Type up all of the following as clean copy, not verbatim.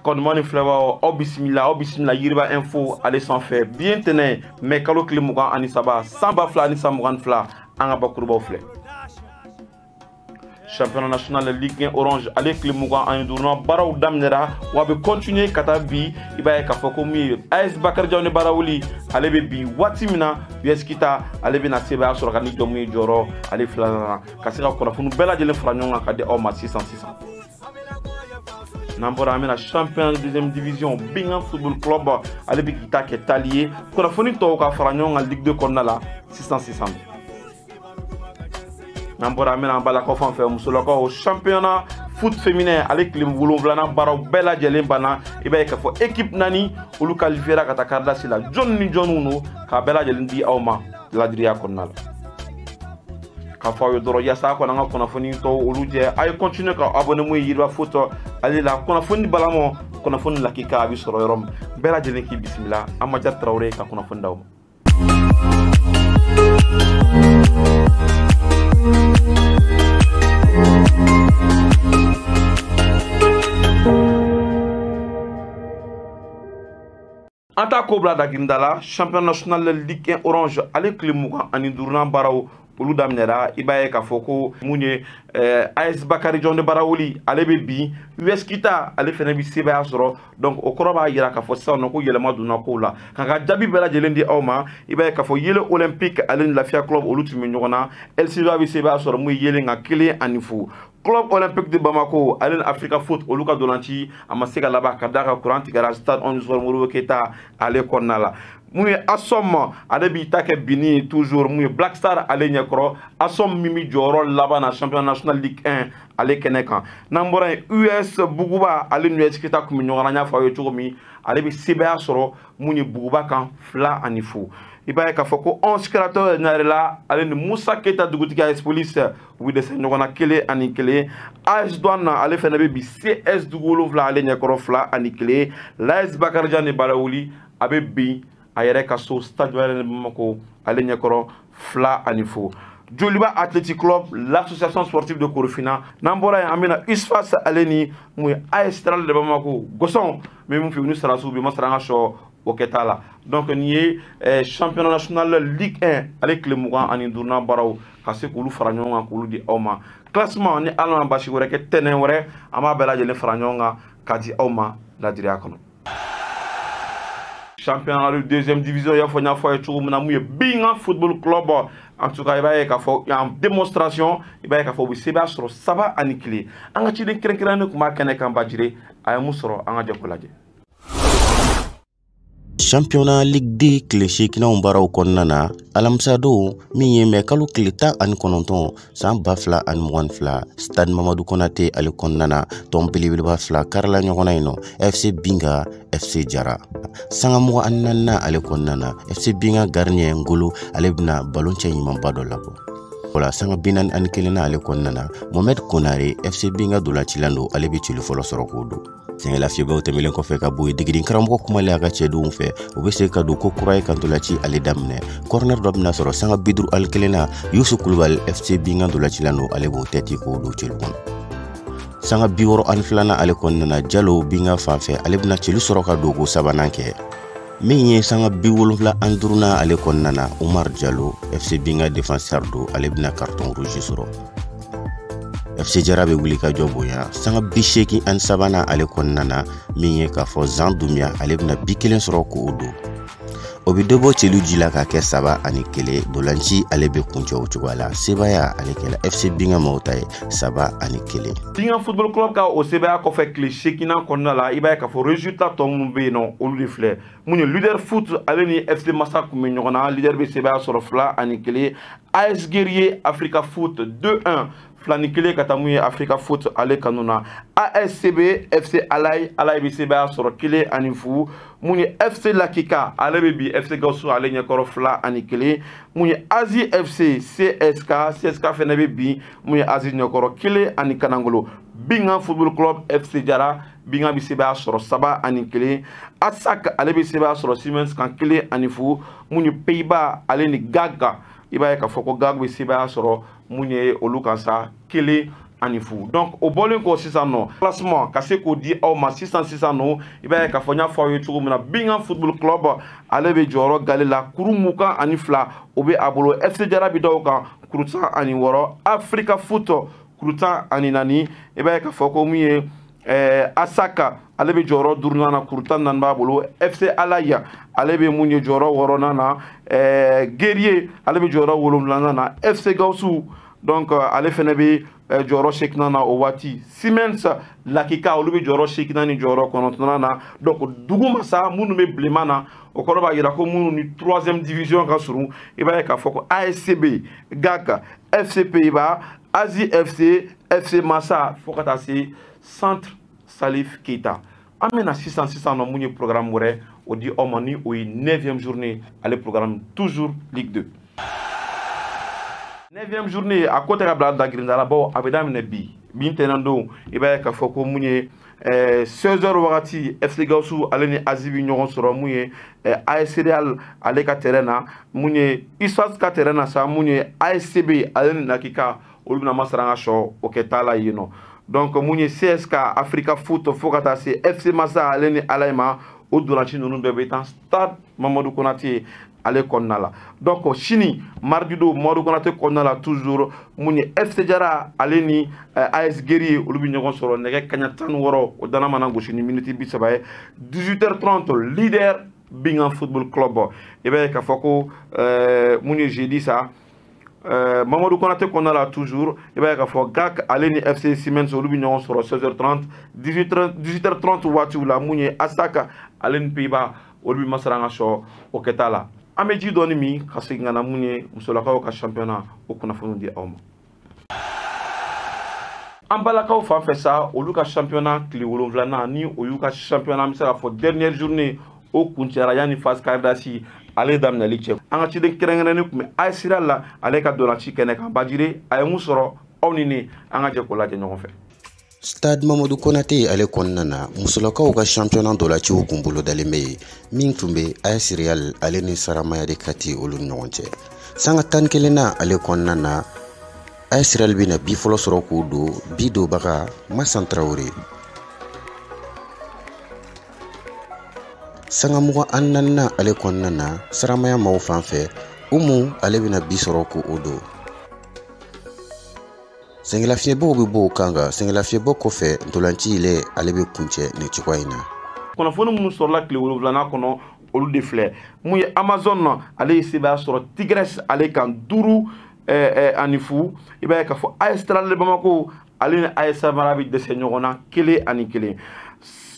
Konmani Flewa, Obismila, Yiriba Info, allez sans faire. Bien tenez, mais Kalo Klimougan Anisaba, Samba Fla, Anisambougan Fla, Angabakurba Fle. Championnat national de Ligue 1 Orange, allez Klimougan Anidourna, Barao Damnera, Wabe continuer Katabi, Ibaye Kafokomi, AS Bakar Djaoune Baraouli, allez Bebi, Watimina, Yeskita, allez Benaseba, Sorgani Domi Joro, allez Fla, Kassira Konafunu, Bella de l'Infragnon, Kade Oma 600. Nambora amena champion de deuxième division Bingham Football Club ale bi kita ke talier ko na foni to ka faranyo ngal Ligue 2 konnala 600. Nambora amena bala ko fan fe musolo ko championnat foot féminin ale klim wulum vlana baro bela jelen bana ibe ka fo équipe nani ulu qualifiera kata karda sila Johnny Johnuno ka bela jelen di awma ladria konnala Kafayo doro yasa ko nanga kona foni to uluje ay continue ka abonné mu yirba photo ali la kona foni balamo kona foni la kika bi soro yorom bela jene ki bismillah amma jar Traoré ka kona foni daw Anta Kobra da Gindala champion national de Ligue 1 Orange ale Klimougan Anidourna Barao olu daminɛra i b'a ye k'a fɔ ko mun ye AS Bakari Djaoune Baraouli ale bɛ bi US Kita ale fɛnɛ bɛ sebaya sɔrɔ donc o kɔrɔ b'a yira k'a fɔ sisan nɔ ko yɛlɛma donna kow la k'a ka jaabi bɛɛ lajɛlen di aw ma i b'a ye k'a fɔ Yele Olympique ale ni Lafiya Club olu tun bɛ ɲɔgɔn na LCA bɛ sebaya sɔrɔ mun ye Yele nka 1-0 Club Olympique de Bamako ale ni Africa Foot olu ka dolanci a ma se ka laban ka d'a ka courant tigɛra stade Modibo Keita ale kɔnɔna la mun ye Asom ale b'i ta kɛ bini toujours mun ye Black Star ale ɲɛkɔrɔ Asom min bɛ jɔyɔrɔ laban na championnat national Ligue 1 ale kɛnɛ kan n'an bɔra yen US Buguba ale ni US Kita tun bɛ ɲɔgɔn na n y'a fɔ aw ye cogo min ale bɛ sebaya sɔrɔ mun ye Buguba kan 2-0 i b'a ye k'a fɔ ko 11 créateurs ɲarela ale ni Musa Keita dugutigi AS Police u bɛ dɛsɛ ɲɔgɔn na 1-1 AS Douane ale fɛnɛ bɛ bi CS Dugu 7 ale ɲɛkɔrɔ 2-1 l'AS Bakari Djaoune Baraouli a bɛ bi a yɛrɛ ka so stade wɛrɛ Bamako ale ɲɛkɔrɔ 2-0 Joliba Athletic Club l'association sportive de Korofina n'an bɔra yen an bɛna USFAS ale ni mun ye AS Stral de Bamako Gosson min mun fɛ u ni Sarasu bi ma sara an ka sɔ o kɛta la donc nin ye championnat national Ligue 1 ale tile 25 baaraw ka se k'olu fara ɲɔgɔn kan k'olu di aw ma classement ni ala ma basi wɛrɛ kɛ tɛnɛn wɛrɛ an b'a bɛɛ lajɛlen fara ɲɔgɔn kan k'a di aw ma ladiriya kɔnɔ championnat de deuxième division y'a fɔ ye cogo min na mun ye Bingham Football Club en tout cas i b'a ye k'a fɔ en démonstration i b'a ye k'a fɔ u bɛ sebaya sɔrɔ 3-1 an ka ciden kɛrɛnkɛrɛnnen tun b'a kɛnɛ kan Bajire a ye mun sɔrɔ an ka jɛ k'o lajɛ Championnat Ligue 2 tile 8 baaraw kɔnɔna na alamisa don min ye mɛ kalo tile 19 san 2022 Stade Mamadou Konate ale kɔnɔna na tɔn belebeleba 2 karila ɲɔgɔn na yen nɔ FC Binga FC Jara sanga 24 ale kɔnɔna na FC Binga gardien Ngolo ale bɛna ballon cɛ ɲumanba dɔ labɔ wala sanga 41 na ale kɔnɔna na Mohamed Konare FC Binga dolancilan don ale bɛ cili fɔlɔ sɔrɔ k'o don Sengela fiyebaw tɛmɛlen kɔfɛ ka bɔ yen degeden karamɔgɔ kumale a ka cɛdenw fɛ u bɛ se ka don ko kura ye kantolaci ale daminɛ corner dɔ bɛna sɔrɔ sanga 51 na Youssou Koulibaly FC Binga dolancilan don ale b'o tɛti k'o don cili kɔnɔ sanga 62 na ale kɔnɔna na Jalo Binga fanfɛ ale bɛna cili sɔrɔ ka don ko sabanan kɛ min ye sanga 75 na ale kɔnɔna na Omar Diallo FC Binga défenseur do ale bɛna carton rouge sɔrɔ FC Jara bɛ wuli ka jɔ bonya sanga 83 na ale kɔnɔna na min ye k'a fɔ Zan Dumia ale bɛna 1 sɔrɔ k'o don o bɛ dɔ bɔ cɛlu ji la ka kɛ 3-1 dolanci ale bɛ kuncɛ o cogoya la sebaya ale kɛla FC Binga maaw ta ye 3-1 Binga Football Club ka o sebaya kɔfɛ tile 8 kɔnɔna la i b'a ye k'a fɔ résultat tɔ minnu bɛ yen nɔ olu de filɛ mun ye Leader Foot ale ni FC Massa tun bɛ ɲɔgɔn na Leader bɛ sebaya sɔrɔ 2-1 AS Guerrier Africa Foot 2-1 Flani kele ka taa mun ye Africa Foot ale kanu na ASCB FC Alay bɛ sebaya sɔrɔ 1-0 mun ye FC Lakika ale bɛ bi FC Gawusu ale ɲɛkɔrɔ 2-1 mun ye Azi FC CSK fɛnɛ bɛ bi mun ye Azi ɲɛkɔrɔ 1 Kanangolo Bingham Football Club FC Jara Binga bɛ sebaya sɔrɔ 3-1 Asak ale bɛ sebaya sɔrɔ Siemens kan 1-0 mun ye Pays-Bas ale ni Gaga i b'a ye k'a fɔ ko Gag bɛ sebaya sɔrɔ mun ye olu kan sa 1 ani fu. Donc au bowling ko sisan no classement ka se ko di aw ma 600 no iba ka fanya fo yo chugo na Bingham Football Club ale be joro galela kuru muka ani fla obe abolo FC Jarabi dawka kuruta ani woro Africa Foot kuruta ani nani iba ka fo ko muye Asaka alebe joro durnana kuruta nan babolo FC Alaya alebe munye joro woro nana Guerrier alebe joro wolomlana na FC Gausu. Donc ale fene be joro sheknana o wati Siemens Lakika olubi joro sheknani joro konotonana. Donc duguma sa munu me blemana o koroba yira ko munu ni 3e division ka suru iba ka foko ASCB GAC FC Pays-Bas Asie FC FC Massa fokata se Centre Salif Keita. Amena 600 no munye programme wore o di omani o 9e journée ale programme toujours Ligue 2. 9e journée à côté de la Grindala bo abedam nebi bintenando iba ka foko munye 16h wakati FC Gausu aleni azibi nyoron soro munye AS Real ale ka terena munye Iswas ka terena sa munye ASCB aleni nakika olubna masaranga show oketala yino. Donc munye CSK Africa Foot fokata se FC Massa aleni alaima o duranchi nunu bebe tan Stade Mamadou Konaté ale konnala. Donc chini mardi do Mamadou Konaté konnala toujours munye FC Jara aleni AS Guerrier olubi nyogon soro nege kanyatan woro o dana manango chini minute bisabaye 18h30 leader Bingham Football Club ebe ka foko munye jeudi ça Mamadou Konaté konnala toujours ebe ka foko GAC aleni FC Siemens olubi nyogon soro 16h30 18h30 watu la munye Asaka aleni Pays-Bas olubi masaranga show oketala. Ameji doni mi kasi ngana munye musolakaw ka championnat o kuna fonu di awma. Ambalakaw fa fait ça olu ka championnat kli wolonvlana ni o ka championnat mi sera fo dernière journée o kuntiara yani phase kardasi ale damna liche. Anga ci den kerengene ni kuma asira la ale ka donati kene ka badire ay musoro awnini anga je ko laje ñogon fe. Stade Mamadou Konaté ale konnana musolakaw ka championnat de la ci okumbolo daleme min tumbe AS Real ale ni saramaya de kati olu ñonche sanga tan kelena ale konnana AS Real bina bi folo soro ko do bi do baka Massan Traoré sanga mugo annana ale konnana saramaya maw fanfe umu ale bina bi soro ko odo Sengela fiebo bibo kanga sengela fiebo kofe ntolanchi ile alebe kunche ne chikwaina kono fonu mun sur la clé wolana kono olu de fleur muy Amazon ale seba sur Tigres ale kan duru anifu iba ka fo Aistral le Bamako ale ne Aisa Marabi de senyona kele ani kele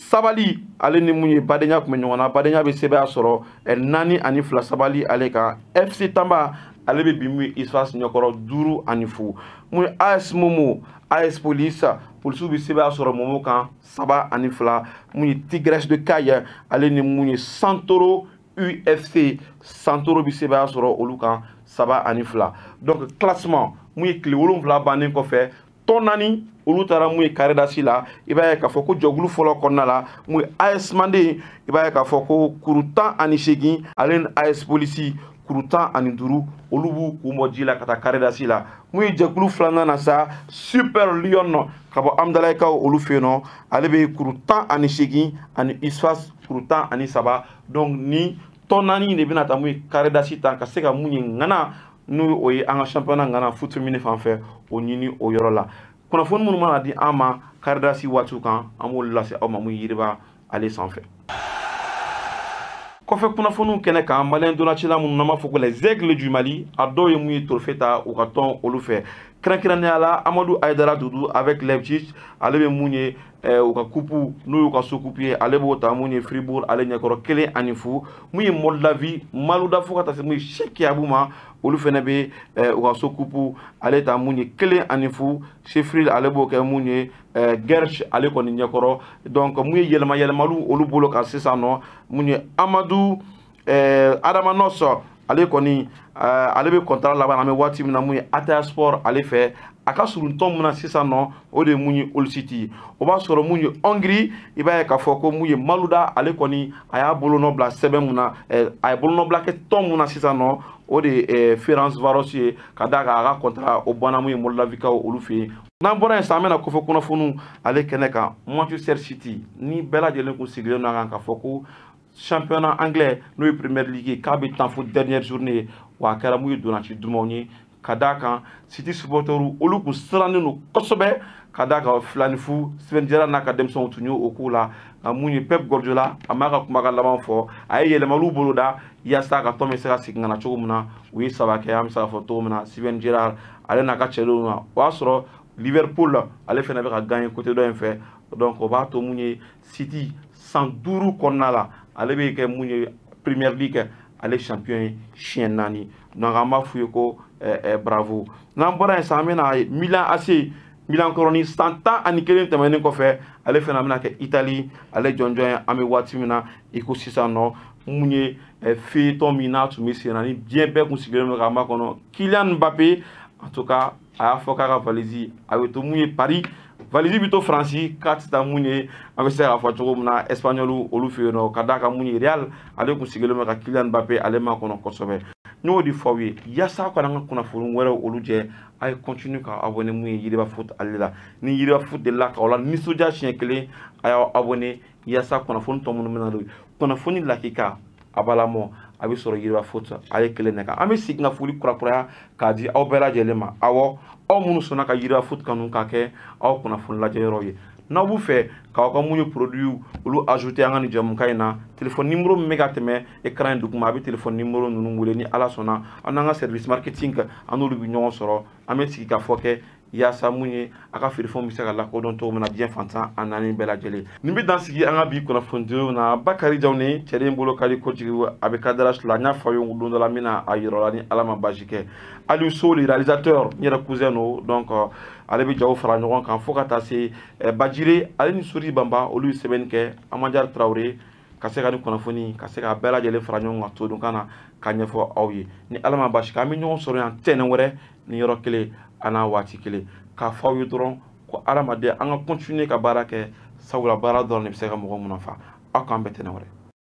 Sabali ale ni munye badenya ko nyona badenya be seba sur nani ani fla Sabali ale ka FC Tamba ale be bimu Iswas nyokoro duru anifu muy AS Momo AS Police police bi seba soro momo kan saba ani fla muy Tigres de Kaye ale ni muy Santoro UFC Santoro bi seba soro olukan saba ani fla. Donc classement muy clé wolon fla banen ko fe tonani olutara muy karedasi la iba ka foko joglu folo konnala muy AS Mandé iba ka foko kuruta ani shegi alen AS Police kuruta ani duru olubu kumoji la kata karedasi la muy jekulu flana na sa Super Lion kabo Amdalay ka olufeno alebe kuruta ani shegi ani Iswas kuruta ani saba. Donc ni tonani ne binata muy karedasi tan ka seka munyi ngana nu oyi anga championnat ngana foot féminin fanfɛ o ɲini o yɔrɔ la kunnafoni minnu mana di an ma karidasi waatiw kan an b'olu lase aw ma mun yiriba ale sanfɛ. Kɔfɛ kunnafoniw kɛnɛ kan maliyɛn donnacila minnu n'an b'a fɔ ko les aigles du Mali a dɔw ye mun ye trophée ta u ka tɔn olu fɛ kɛrɛnkɛrɛnnenya la Amadou Aïdara Doudou avec Leipzig ale bɛ mun ye u ka kupu n'u y'u ka so kupu ye ale b'o ta mun ye Fribourg ale ɲɛkɔrɔ 1-0 mun ye Moldavie Malouda fo ka taa se mun ye Cheikh Yabou ma olu fɛnɛ bɛ u ka so kupu ale ta mun ye 1-0 Sheffield ale b'o kɛ mun ye Gersh ale kɔni ɲɛkɔrɔ donc mun ye yɛlɛma yɛlɛmaliw olu bolo kan sisan nɔ mun ye Amadou Adama Nos ale kɔni ale bɛ contrat laban an bɛ waati min na mun ye Ataya Sport ale fɛ a ka surun tɔn mun na sisan nɔ o de ye mun ye Hull City o b'a sɔrɔ mun ye Hongrie i b'a ye k'a fɔ ko mun ye Malouda ale kɔni a y'a bolonɔ bila sɛbɛn mun na a ye bolonɔ bila kɛ tɔn mun na sisan nɔ o de Ferenc Varos ye ka da ka ka contrat o banna mun ye Moldavika olu fe n'an bɔra yen sa an bɛna kɔfɛ kunnafoniw ale kɛnɛ kan Manchester City ni bɛɛ lajɛlen kun sigilen don kan ka fɔ ko championnat anglais n'o ye Premier League k'a bɛ tan fo dernière journée wa a kɛra mun ye donnaci dumanw ye ka da kan City supporters olu kun sirannen don kosɛbɛ ka da kan Filanifu Steven Gerrard n'a ka denmisɛnw tun y'o ko la nka mun ye Pep Guardiola a m'a ka kumakan laban fɔ a ye yɛlɛmaliw boloda yaasa ka tɔn bɛ se ka segin ka na cogo min na u ye saba kɛ an bɛ se ka fɔ cogo min na Steven Gerrard ale n'a ka cɛdenw na o y'a sɔrɔ Liverpool ale fana bɛ ka gagner côté dɔ in fɛ donc o b'a to mun ye City 105 kɔnɔna la ale bɛ kɛ mun ye Premier League ale champion ye siɲɛ 4 donc an b'a f'u ye ko bravo n'an bɔra yen sa an bɛna Milan AC Milan Coroni 111 tɛmɛnen kɔfɛ ale fana bɛna kɛ Italie ale jɔnjɔn ye an bɛ waati min na i ko sisan nɔ mun ye feuilleton min n'a tun bɛ sen na ni diɲɛ bɛɛ kun sigilen don k'a makɔnɔ Kylian Mbappé en tout cas a y'a fɔ k'a ka valise a bɛ to mun ye Paris valise bɛ to Faransi k'a tɛ taa mun ye an bɛ se k'a fɔ cogo min na Espagnol olu fɛ yen nɔ ka d'a kan mun ye Real ale kun sigilen bɛ ka Kylian Mbappé ale makɔnɔ kosɛbɛ n y'o de fɔ aw ye yaasa ka an ka kunnafoni wɛrɛw olu jɛ a ye continue ka abonné mun ye Yiriba Foot ale la ni Yiriba Foot delila k'aw la nisɔndiya siɲɛ kelen a y'aw abonné yaasa kunnafoni tɔ minnu bɛ na don kunnafoni lakika a b'a lamɔ a bɛ sɔrɔ Yiriba Foot ale kelen de kan an bɛ segin ka foli kurakuraya k'a di aw bɛɛ lajɛlen ma awɔ aw minnu sɔnna ka Yiriba Foot kanu k'a kɛ aw kunnafoni lajɛyɔrɔ ye n'aw b'u fɛ k'aw ka mun ye produit olu ajouter an ka nin jamukan in na téléphone numéro min bɛ ka tɛmɛ écran in duguma a bɛ téléphone numéro ninnu wele ni Ala sɔnna an n'an ka service marketing an n'olu bɛ ɲɔgɔn sɔrɔ an bɛ sigi ka fɔ kɛ yaasa mun ye a ka feerefɛnw bɛ se ka lakodɔn cogo min na diɲɛ fantan a naani bɛɛ lajɛlen nin bɛ dan sigi an ka bi kunnafonidiw na Bakari Jawne cɛden bolo ka di kojugu a bɛ kadrage la n y'a fɔ aw ye don dɔ la n bɛna a yir'aw la ni Ala ma basi kɛ Aliou Sow le réalisateur n yɛrɛ cousin don donc ale bɛ jaw fara ɲɔgɔn kan fo ka taa se Bajire ale ni Sori Banba olu ye sɛbɛnni kɛ Amadou Traoré ka se ka ni kunnafoni ka se ka bɛɛ lajɛlen fara ɲɔgɔn kan to don kan na ka ɲɛfɔ aw ye ni Ala ma basi kɛ an bɛ ɲɔgɔn sɔrɔ yan tɛnɛn wɛrɛ ni yɔrɔ kelen a n'a waati kelen k'a fɔ aw ye dɔrɔn ko adamaden an ka continuer ka baara kɛ sabula baara dɔrɔn de bɛ se ka mɔgɔ mun nafa aw k'an bɛɛ tɛnɛn wɛrɛ